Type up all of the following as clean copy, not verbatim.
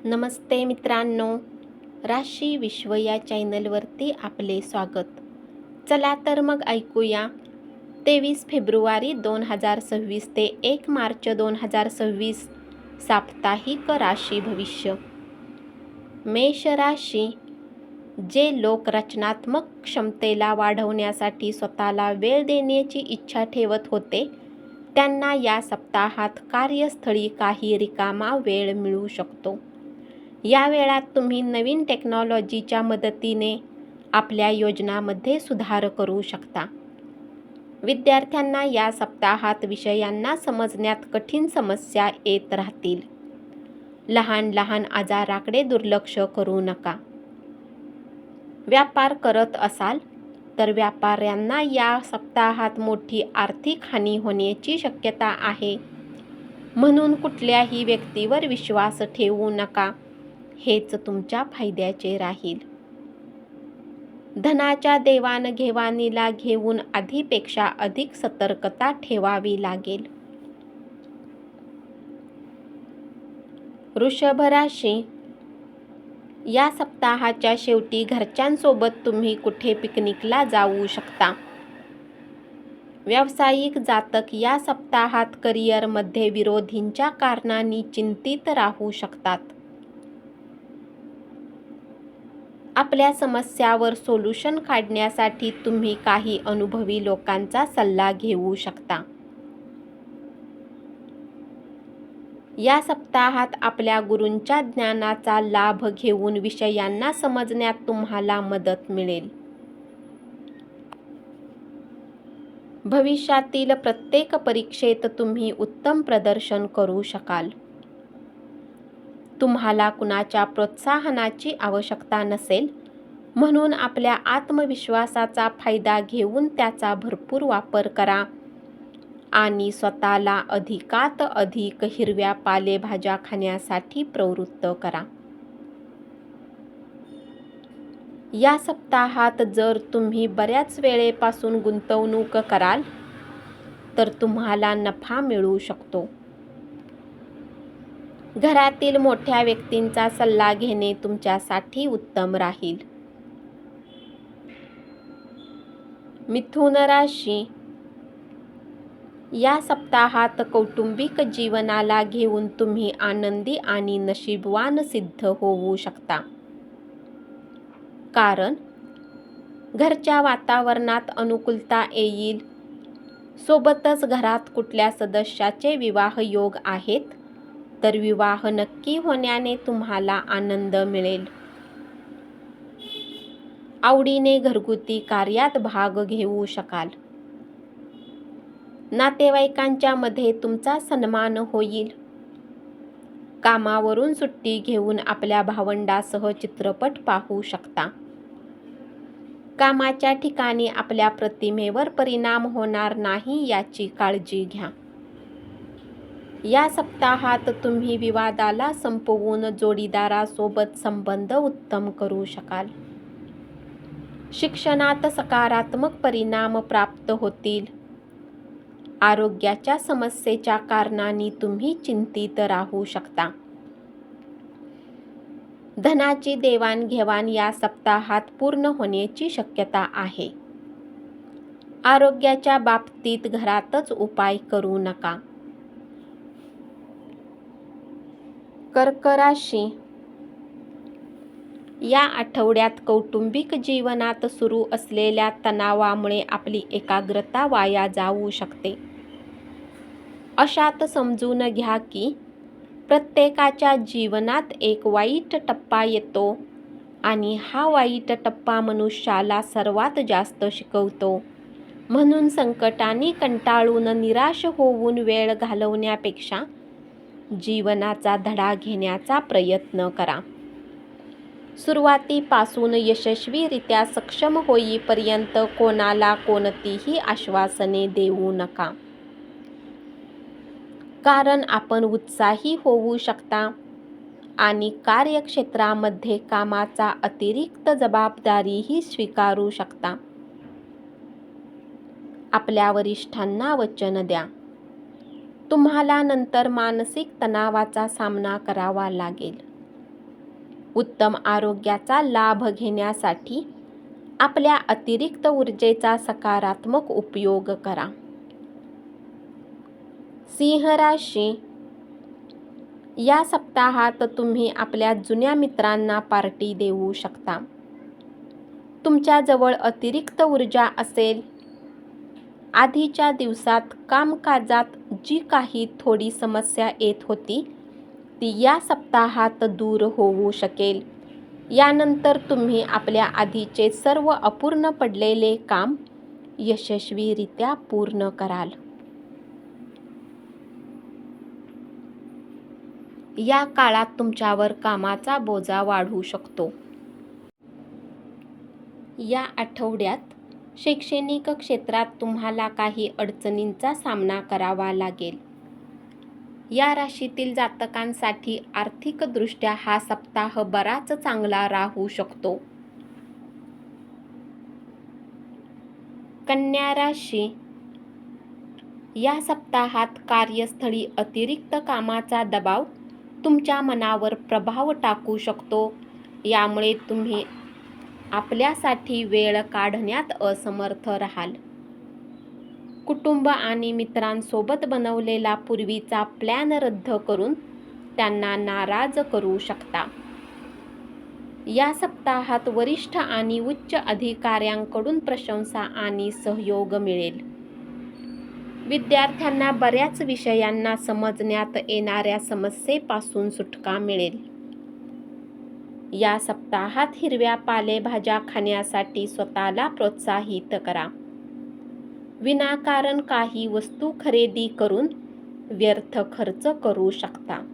नमस्ते मित्रांनो, राशी विश्व या चॅनलवरती आपले स्वागत. चला तर मग ऐकूया 23 फेब्रुवारी 2026 ते 1 मार्च 2026 साप्ताहिक राशी भविष्य. मेष राशी. जे लोक रचनात्मक क्षमतेला वाढवण्यासाठी स्वतःला वेळ देण्याची इच्छा ठेवत होते, त्यांना या सप्ताहात कार्यस्थळी काही रिकामा वेळ मिळू शकतो. या वेळात तुम्ही नवीन टेक्नॉलॉजीच्या मदतीने आपल्या योजनांमध्ये सुधार करू शकता. विद्यार्थ्यांना या सप्ताहात विषयांना समजण्यात कठीण समस्या येत राहतील. लहान लहान आजाराकडे दुर्लक्ष करू नका. व्यापार करत असाल तर व्यापाऱ्यांना या सप्ताहात मोठी आर्थिक हानी होण्याची शक्यता आहे, म्हणून कुठल्याही व्यक्तीवर विश्वास ठेवू नका. हेच तुमच्या फायद्याचे राहील. धनाच्या देवाणघेवाणीला घेऊन आधीपेक्षा अधिक सतर्कता ठेवावी लागेल. वृषभ राशी. या सप्ताहाच्या शेवटी घरच्यांसोबत तुम्ही कुठे पिकनिकला जाऊ शकता. व्यावसायिक जातक या सप्ताहात करिअरमध्ये विरोधींच्या कारणांनी चिंतित राहू शकतात. आपल्या समस्यावर सोल्युशन काढण्यासाठी तुम्ही काही अनुभवी लोकांचा सल्ला घेऊ शकता. या सप्ताहात आपल्या गुरूंच्या ज्ञानाचा लाभ घेऊन विषयांना समजण्यात तुम्हाला मदत मिळेल. भविष्यातील प्रत्येक परीक्षेत तुम्ही उत्तम प्रदर्शन करू शकाल. तुम्हाला कुणाच्या प्रोत्साहनाची आवश्यकता नसेल, म्हणून आपल्या आत्मविश्वासाचा फायदा घेऊन त्याचा भरपूर वापर करा आणि स्वतःला अधिकात अधिक हिरव्या पालेभाज्या खाण्यासाठी प्रवृत्त करा. या सप्ताहात जर तुम्ही बऱ्याच वेळेपासून गुंतवणूक कराल तर तुम्हाला नफा मिळू शकतो. घरातील मोठ्या व्यक्तींचा सल्ला घेणे तुमच्यासाठी उत्तम राहील. मिथुन राशी. या सप्ताहात कौटुंबिक जीवनाला घेऊन तुम्ही आनंदी आणि नशीबवान सिद्ध होऊ शकता. कारण घरच्या वातावरणात अनुकूलता येईल. सोबतच घरात कुठल्या सदस्याचे विवाह योग आहेत तर विवाह नक्की होण्याने तुम्हाला आनंद मिळेल. आवडीने घरगुती कार्यात भाग घेऊ शकाल. नातेवाईकांच्या मध्ये तुमचा सन्मान होईल. कामावरून सुट्टी घेऊन आपल्या भावंडासह चित्रपट पाहू शकता. कामाच्या ठिकाणी आपल्या प्रतिमेवर परिणाम होणार नाही याची काळजी घ्या. या सप्ताहात तुम्ही विवादाला संपवून जोडीदारासोबत संबंध उत्तम करू शकाल. शिक्षणात सकारात्मक परिणाम प्राप्त होतील. आरोग्याच्या समस्येच्या कारणांनी तुम्ही चिंतित राहू शकता. धनाची देवाणघेवाण या सप्ताहात पूर्ण होण्याची शक्यता आहे. आरोग्याच्या बाबतीत घरातच उपाय करू नका. कर्क राशी. या आठवड्यात कौटुंबिक जीवनात सुरू असलेल्या तणावामुळे आपली एकाग्रता वाया जाऊ शकते. अशात समजून घ्या की प्रत्येकाच्या जीवनात एक वाईट टप्पा येतो आणि हा वाईट टप्पा मनुष्याला सर्वात जास्त शिकवतो. म्हणून संकटांनी कंटाळून निराश होऊन वेळ घालवण्यापेक्षा जीवनाचा धडा घेण्याचा प्रयत्न करा. सुरुवातीपासून यशस्वीरित्या सक्षम होईपर्यंत कोणाला कोणतीही आश्वासने देऊ नका. कारण आपण उत्साही होऊ शकता आणि कार्यक्षेत्रामध्ये कामाचा अतिरिक्त जबाबदारीही स्वीकारू शकता. आपल्या वरिष्ठांना वचन द्या. तुम्हाला नंतर मानसिक तणावाचा सामना करावा लागेल. उत्तम आरोग्याचा लाभ घेण्यासाठी आपल्या अतिरिक्त ऊर्जेचा सकारात्मक उपयोग करा. सिंह राशी, या सप्ताहात तुम्ही आपल्या जुन्या मित्रांना पार्टी देऊ शकता. तुमच्याजवळ अतिरिक्त ऊर्जा असेल. आधीच्या दिवसात कामकाजात जी काही थोडी समस्या येत होती ती या सप्ताहात दूर होऊ शकेल. यानंतर तुम्ही आपल्या आधीचे सर्व अपूर्ण पडलेले काम यशस्वीरित्या पूर्ण कराल. या काळात तुमच्यावर कामाचा बोजा वाढू शकतो. या आठवड्यात शैक्षणिक क्षेत्रात तुम्हाला काही अडचणींचा सामना करावा लागेल. या राशीतील जातकांसाठी आर्थिकदृष्ट्या हा सप्ताह बराच चांगला राहू शकतो. कन्या राशी, या सप्ताहात कार्यस्थळी अतिरिक्त कामाचा दबाव तुमच्या मनावर प्रभाव टाकू शकतो. यामुळे तुम्ही आपल्यासाठी वेळ काढण्यात असमर्थ राहाल. कुटुंब आणि मित्रांसोबत बनवलेला पूर्वीचा प्लॅन रद्द करून त्यांना नाराज करू शकता. या सप्ताहात वरिष्ठ आणि उच्च अधिकाऱ्यांकडून प्रशंसा आणि सहयोग मिळेल. विद्यार्थ्यांना बऱ्याच विषयांना समजण्यात येणाऱ्या समस्येपासून सुटका मिळेल. या सप्ताहात हिरव्या पालेभाज्या खाण्यासाठी स्वतःला प्रोत्साहित करा. विनाकारण काही वस्तू खरेदी करून व्यर्थ खर्च करू शकता.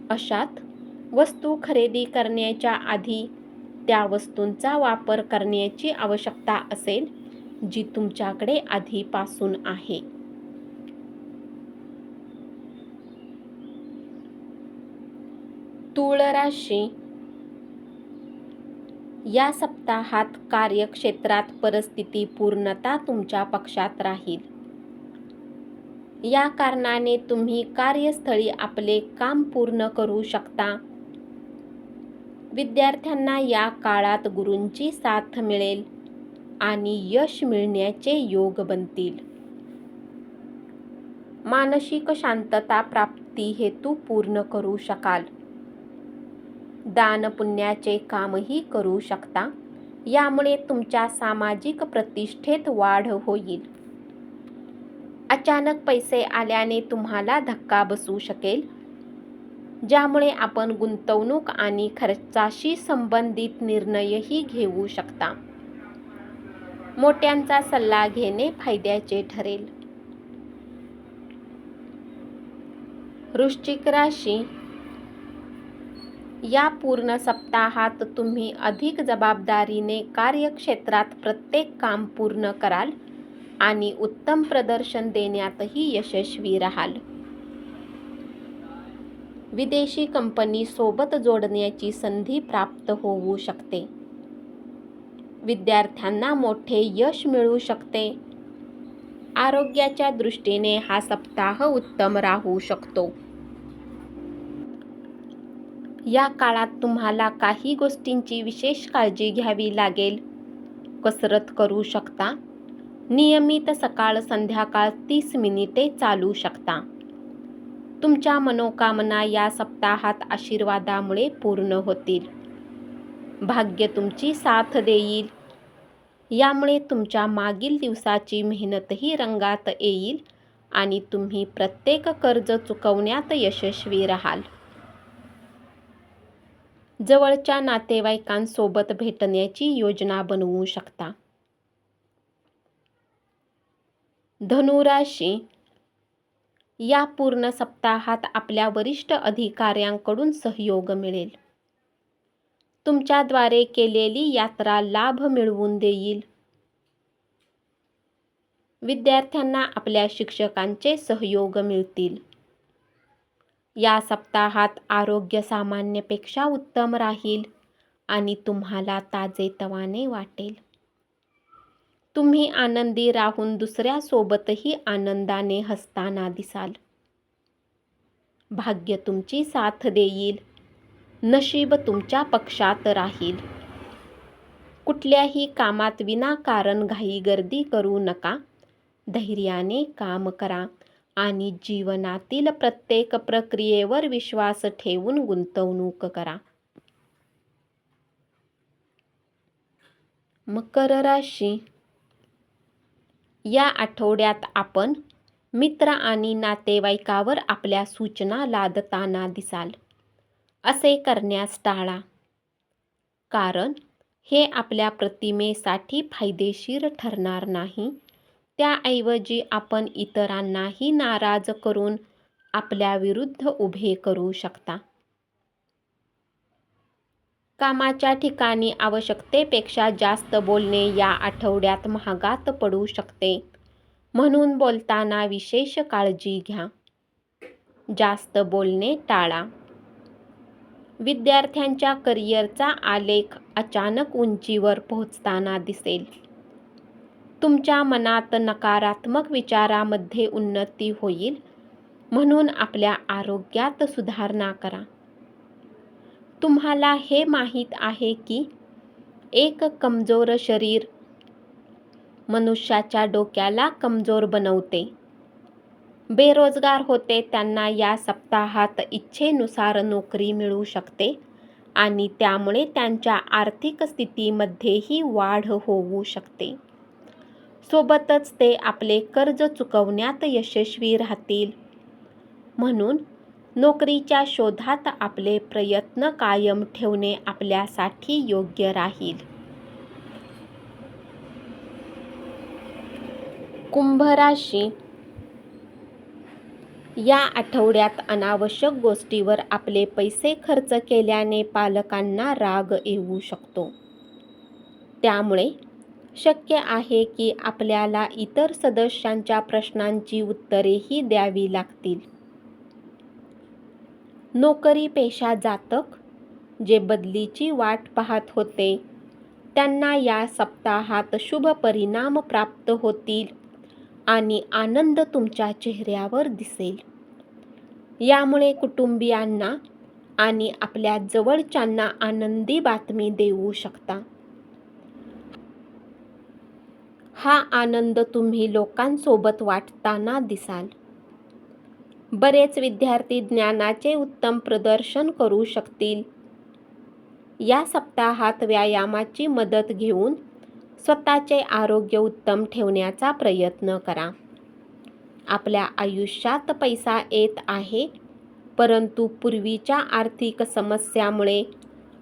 अशात वस्तू खरेदी करण्याच्या आधी त्या वस्तूंचा वापर करण्याची आवश्यकता असेल जी तुमच्याकडे आधीपासून आहे. तुळ राशी, या सप्ताहात कार्यक्षेत्रात परिस्थिती पूर्णतः तुमच्या पक्षात राहील. या कारणाने तुम्ही कार्यस्थळी आपले काम पूर्ण करू शकता. विद्यार्थ्यांना या काळात गुरूंची साथ मिळेल आणि यश मिळण्याचे योग बनतील. मानसिक शांतता प्राप्ती हेतू पूर्ण करू शकाल. दान पुण्याचे कामही करू शकता. यामुळे तुमच्या सामाजिक प्रतिष्ठेत वाढ होईल. अचानक पैसे आल्याने तुम्हाला धक्का बसू शकेल, ज्यामुळे आपण गुंतवणूक आणि खर्चाशी संबंधित निर्णयही घेऊ शकता. मोठ्यांचा सल्ला घेणे फायद्याचे ठरेल. वृश्चिक राशी, या पूर्ण सप्ताहात तुम्ही अधिक जबाबदारीने कार्यक्षेत्रात प्रत्येक काम पूर्ण कराल आणि उत्तम प्रदर्शन देण्यातही यशस्वी राहाल. विदेशी कंपनी सोबत जोडण्याची संधी प्राप्त होऊ शकते. विद्यार्थ्यांना मोठे यश मिळू शकते. आरोग्याच्या दृष्टीने हा सप्ताह उत्तम राहू शकतो. या काळात तुम्हाला काही गोष्टींची विशेष काळजी घ्यावी लागेल. कसरत करू शकता. नियमित सकाळ संध्याकाळ 30 मिनिटे चालू शकता. तुमच्या मनोकामना या सप्ताहात आशीर्वादामुळे पूर्ण होतील. भाग्य तुमची साथ देईल. यामुळे तुमच्या मागील दिवसाची मेहनतही रंगात येईल आणि तुम्ही प्रत्येक कर्ज चुकवण्यात यशस्वी राहाल. जवळच्या नातेवाईकांसोबत भेटण्याची योजना बनवू शकता. धनु राशी, या पूर्ण सप्ताहात आपल्या वरिष्ठ अधिकाऱ्यांकडून सहयोग मिळेल. तुमच्याद्वारे केलेली यात्रा लाभ मिळवून देईल. विद्यार्थ्यांना आपल्या शिक्षकांचे सहयोग मिळतील. या सप्ताहात आरोग्य सामान्यपेक्षा उत्तम राहील आणि तुम्हाला ताजेतवाने वाटेल. तुम्ही आनंदी राहून दुसऱ्यासोबतही आनंदाने हसताना दिसाल. भाग्य तुमची साथ देईल. नशीब तुमच्या पक्षात राहील. कुठल्याही कामात विनाकारण घाईगर्दी करू नका. धैर्याने काम करा आणि जीवनातील प्रत्येक प्रक्रियेवर विश्वास ठेवून गुंतवणूक करा. मकर राशी. या आठवड्यात आपण मित्र आणि नातेवाईकावर आपल्या सूचना लादताना दिसाल. असे करण्यास टाळा, कारण हे आपल्या प्रतिमेसाठी फायदेशीर ठरणार नाही. त्याऐवजी आपण इतरांनाही नाराज करून आपल्या विरुद्ध उभे करू शकता. कामाच्या ठिकाणी आवश्यकतेपेक्षा जास्त बोलणे या आठवड्यात महागात पडू शकते, म्हणून बोलताना विशेष काळजी घ्या. जास्त बोलणे टाळा. विद्यार्थ्यांच्या करिअरचा आलेख अचानक उंचीवर पोहोचताना दिसेल. तुमच्या मनात नकारात्मक विचारामध्ये उन्नती होईल, म्हणून आपल्या आरोग्यात सुधारणा करा. तुम्हाला हे माहीत आहे की एक कमजोर शरीर मनुष्याच्या डोक्याला कमजोर बनवते. बेरोजगार होते त्यांना या सप्ताहात इच्छेनुसार नोकरी मिळू शकते आणि त्यामुळे त्यांच्या आर्थिक स्थितीमध्येही वाढ होऊ शकते. सोबतच ते आपले कर्ज चुकवण्यात यशस्वी राहतील. म्हणून नोकरीच्या शोधात आपले प्रयत्न कायम ठेवणे आपल्यासाठी योग्य राहील. कुंभ राशी. या आठवड्यात अनावश्यक गोष्टीवर आपले पैसे खर्च केल्याने पालकांना राग येऊ शकतो. त्यामुळे शक्य आहे की आपल्याला इतर सदस्यांच्या प्रश्नांची उत्तरेही द्यावी लागतील. नोकरीपेशा जातक जे बदलीची वाट पाहत होते त्यांना या सप्ताहात शुभ परिणाम प्राप्त होतील आणि आनंद तुमच्या चेहऱ्यावर दिसेल. यामुळे कुटुंबियांना आणि आपल्या जवळच्यांना आनंदी बातमी देऊ शकता. हा आनंद तुम्ही लोकांसोबत वाटताना दिसाल. बरेच विद्यार्थी ज्ञानाचे उत्तम प्रदर्शन करू शकतील. या सप्ताहात व्यायामाची मदत घेऊन स्वतःचे आरोग्य उत्तम ठेवण्याचा प्रयत्न करा. आपल्या आयुष्यात पैसा येत आहे, परंतु पूर्वीच्या आर्थिक समस्यामुळे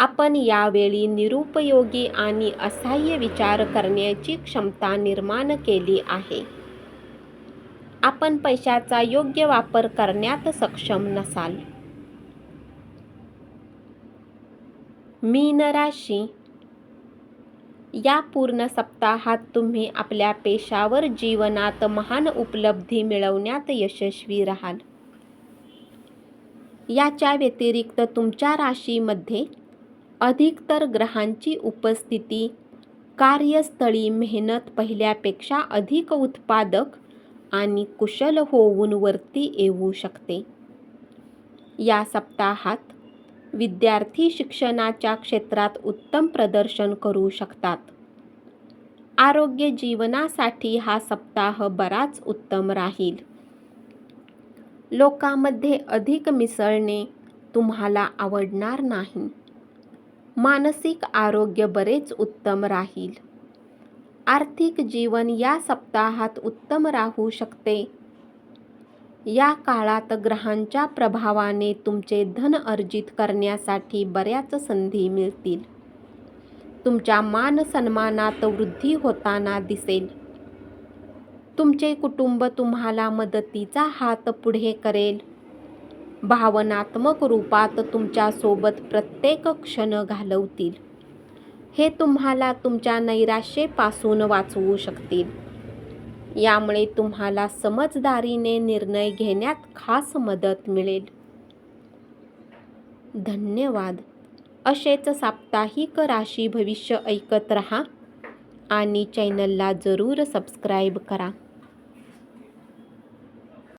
आपण यावेळी निरुपयोगी आणि असहाय्य विचार करण्याची क्षमता निर्माण केली आहे. आपण पैशाचा योग्य वापर करण्यात सक्षम नसाल. मीन राशी. या पूर्ण सप्ताहात तुम्ही आपल्या पेशावर जीवनात महान उपलब्धी मिळवण्यात यशस्वी राहाल. याच्या व्यतिरिक्त तुमच्या राशीमध्ये अधिकतर ग्रहांची उपस्थिती कार्यस्थळी मेहनत पहिल्यापेक्षा अधिक उत्पादक आणि कुशल होऊन वरती येऊ शकते. या सप्ताहात विद्यार्थी शिक्षणाच्या क्षेत्रात उत्तम प्रदर्शन करू शकतात. आरोग्य जीवनासाठी हा सप्ताह बराच उत्तम राहील. लोकांमध्ये अधिक मिसळणे तुम्हाला आवडणार नाही. मानसिक आरोग्य बरेच उत्तम राहील. आर्थिक जीवन या सप्ताहात उत्तम राहू शकते. या काळात ग्रहांच्या प्रभावाने तुमचे धन अर्जित करण्यासाठी बऱ्याच संधी मिळतील. तुमच्या मान सन्मानात वृद्धी होताना दिसेल. तुमचे कुटुंब तुम्हाला मदतीचा हात पुढे करेल. भावनात्मक रूपात तुमच्या सोबत प्रत्येक क्षण घालवतील. हे तुम्हाला तुमच्या नैराश्यापासून वाचवू शकतील. यामुळे तुम्हाला समजदारीने निर्णय घेण्यात खास मदत मिळेल. धन्यवाद. असेच साप्ताहिक राशी भविष्य ऐकत रहा आणि चॅनलला जरूर सबस्क्राईब करा.